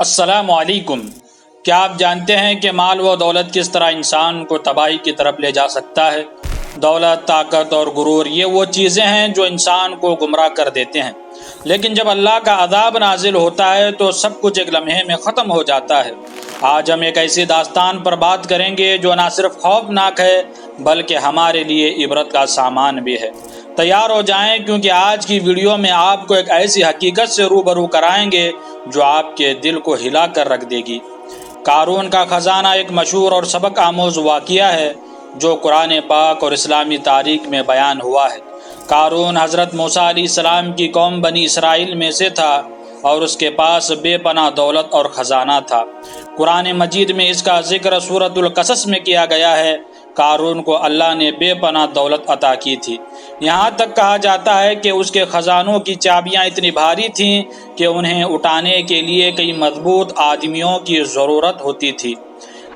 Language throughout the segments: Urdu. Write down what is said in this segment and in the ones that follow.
السلام علیکم۔ کیا آپ جانتے ہیں کہ مال و دولت کس طرح انسان کو تباہی کی طرف لے جا سکتا ہے؟ دولت، طاقت اور غرور یہ وہ چیزیں ہیں جو انسان کو گمراہ کر دیتے ہیں، لیکن جب اللہ کا عذاب نازل ہوتا ہے تو سب کچھ ایک لمحے میں ختم ہو جاتا ہے۔ آج ہم ایک ایسی داستان پر بات کریں گے جو نہ صرف خوفناک ہے بلکہ ہمارے لیے عبرت کا سامان بھی ہے۔ تیار ہو جائیں، کیونکہ آج کی ویڈیو میں آپ کو ایک ایسی حقیقت سے روبرو کرائیں گے جو آپ کے دل کو ہلا کر رکھ دے گی۔ قارون کا خزانہ ایک مشہور اور سبق آموز واقعہ ہے جو قرآن پاک اور اسلامی تاریخ میں بیان ہوا ہے۔ قارون حضرت موسیٰ علیہ السلام کی قوم بنی اسرائیل میں سے تھا اور اس کے پاس بے پناہ دولت اور خزانہ تھا۔ قرآن مجید میں اس کا ذکر سورۃ القصص میں کیا گیا ہے۔ قارون کو اللہ نے بے پناہ دولت عطا کی تھی، یہاں تک کہا جاتا ہے کہ اس کے خزانوں کی چابیاں اتنی بھاری تھیں کہ انہیں اٹھانے کے لیے کئی مضبوط آدمیوں کی ضرورت ہوتی تھی۔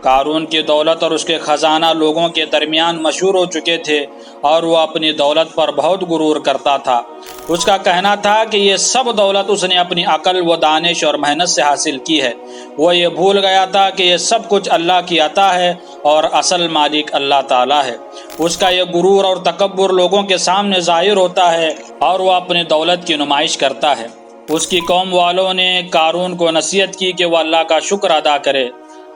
قارون کی دولت اور اس کے خزانہ لوگوں کے درمیان مشہور ہو چکے تھے اور وہ اپنی دولت پر بہت غرور کرتا تھا۔ اس کا کہنا تھا کہ یہ سب دولت اس نے اپنی عقل و دانش اور محنت سے حاصل کی ہے۔ وہ یہ بھول گیا تھا کہ یہ سب کچھ اللہ کی عطا ہے اور اصل مالک اللہ تعالیٰ ہے۔ اس کا یہ غرور اور تکبر لوگوں کے سامنے ظاہر ہوتا ہے اور وہ اپنی دولت کی نمائش کرتا ہے۔ اس کی قوم والوں نے قارون کو نصیحت کی کہ وہ اللہ کا شکر ادا کرے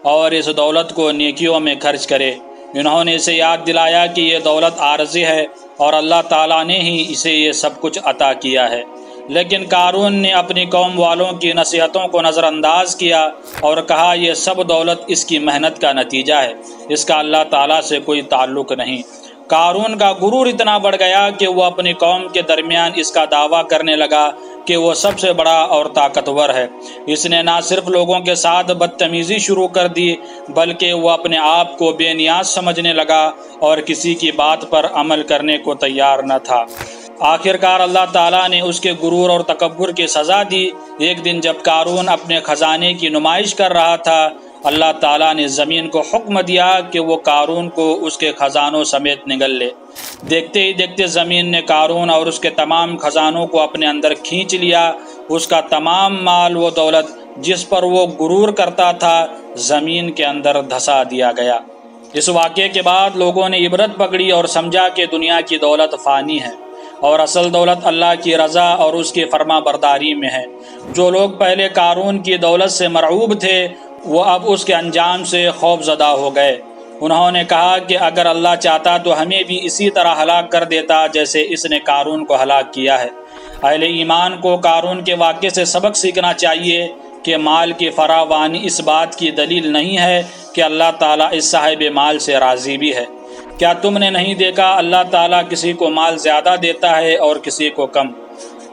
اور اس دولت کو نیکیوں میں خرچ کرے۔ انہوں نے اسے یاد دلایا کہ یہ دولت عارضی ہے اور اللہ تعالیٰ نے ہی اسے یہ سب کچھ عطا کیا ہے، لیکن قارون نے اپنی قوم والوں کی نصیحتوں کو نظر انداز کیا اور کہا یہ سب دولت اس کی محنت کا نتیجہ ہے، اس کا اللہ تعالیٰ سے کوئی تعلق نہیں۔ قارون کا غرور اتنا بڑھ گیا کہ وہ اپنی قوم کے درمیان اس کا دعویٰ کرنے لگا کہ وہ سب سے بڑا اور طاقتور ہے۔ اس نے نہ صرف لوگوں کے ساتھ بدتمیزی شروع کر دی بلکہ وہ اپنے آپ کو بے نیاز سمجھنے لگا اور کسی کی بات پر عمل کرنے کو تیار نہ تھا۔ آخرکار اللہ تعالیٰ نے اس کے غرور اور تکبر کی سزا دی۔ ایک دن جب قارون اپنے خزانے کی نمائش کر رہا تھا، اللہ تعالیٰ نے زمین کو حکم دیا کہ وہ قارون کو اس کے خزانوں سمیت نگل لے۔ دیکھتے ہی دیکھتے زمین نے قارون اور اس کے تمام خزانوں کو اپنے اندر کھینچ لیا۔ اس کا تمام مال و دولت جس پر وہ غرور کرتا تھا زمین کے اندر دھسا دیا گیا۔ اس واقعے کے بعد لوگوں نے عبرت پکڑی اور سمجھا کہ دنیا کی دولت فانی ہے اور اصل دولت اللہ کی رضا اور اس کی فرما برداری میں ہے۔ جو لوگ پہلے قارون کی دولت سے مرعوب تھے وہ اب اس کے انجام سے خوف زدہ ہو گئے۔ انہوں نے کہا کہ اگر اللہ چاہتا تو ہمیں بھی اسی طرح ہلاک کر دیتا جیسے اس نے قارون کو ہلاک کیا ہے۔ اہل ایمان کو قارون کے واقعے سے سبق سیکھنا چاہیے کہ مال کی فراوانی اس بات کی دلیل نہیں ہے کہ اللہ تعالیٰ اس صاحب مال سے راضی بھی ہے۔ کیا تم نے نہیں دیکھا اللہ تعالیٰ کسی کو مال زیادہ دیتا ہے اور کسی کو کم؟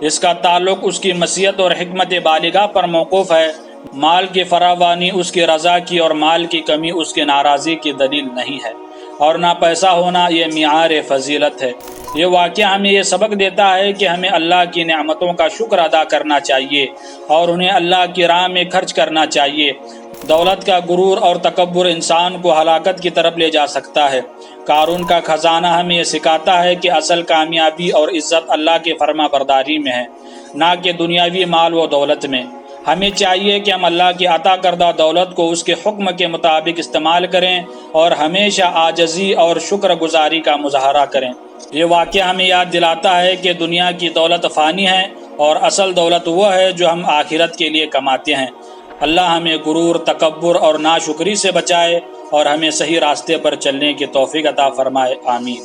اس کا تعلق اس کی مشیت اور حکمت بالغہ پر موقوف ہے۔ مال کی فراوانی اس کی رضا کی اور مال کی کمی اس کی ناراضی کی دلیل نہیں ہے، اور نہ پیسہ ہونا یہ معیار فضیلت ہے۔ یہ واقعہ ہمیں یہ سبق دیتا ہے کہ ہمیں اللہ کی نعمتوں کا شکر ادا کرنا چاہیے اور انہیں اللہ کی راہ میں خرچ کرنا چاہیے۔ دولت کا غرور اور تکبر انسان کو ہلاکت کی طرف لے جا سکتا ہے۔ قارون کا خزانہ ہمیں یہ سکھاتا ہے کہ اصل کامیابی اور عزت اللہ کی فرما برداری میں ہے، نہ کہ دنیاوی مال و دولت میں۔ ہمیں چاہیے کہ ہم اللہ کی عطا کردہ دولت کو اس کے حکم کے مطابق استعمال کریں اور ہمیشہ عاجزی اور شکر گزاری کا مظاہرہ کریں۔ یہ واقعہ ہمیں یاد دلاتا ہے کہ دنیا کی دولت فانی ہے اور اصل دولت وہ ہے جو ہم آخرت کے لیے کماتے ہیں۔ اللہ ہمیں غرور، تکبر اور ناشکری سے بچائے اور ہمیں صحیح راستے پر چلنے کی توفیق عطا فرمائے۔ آمین۔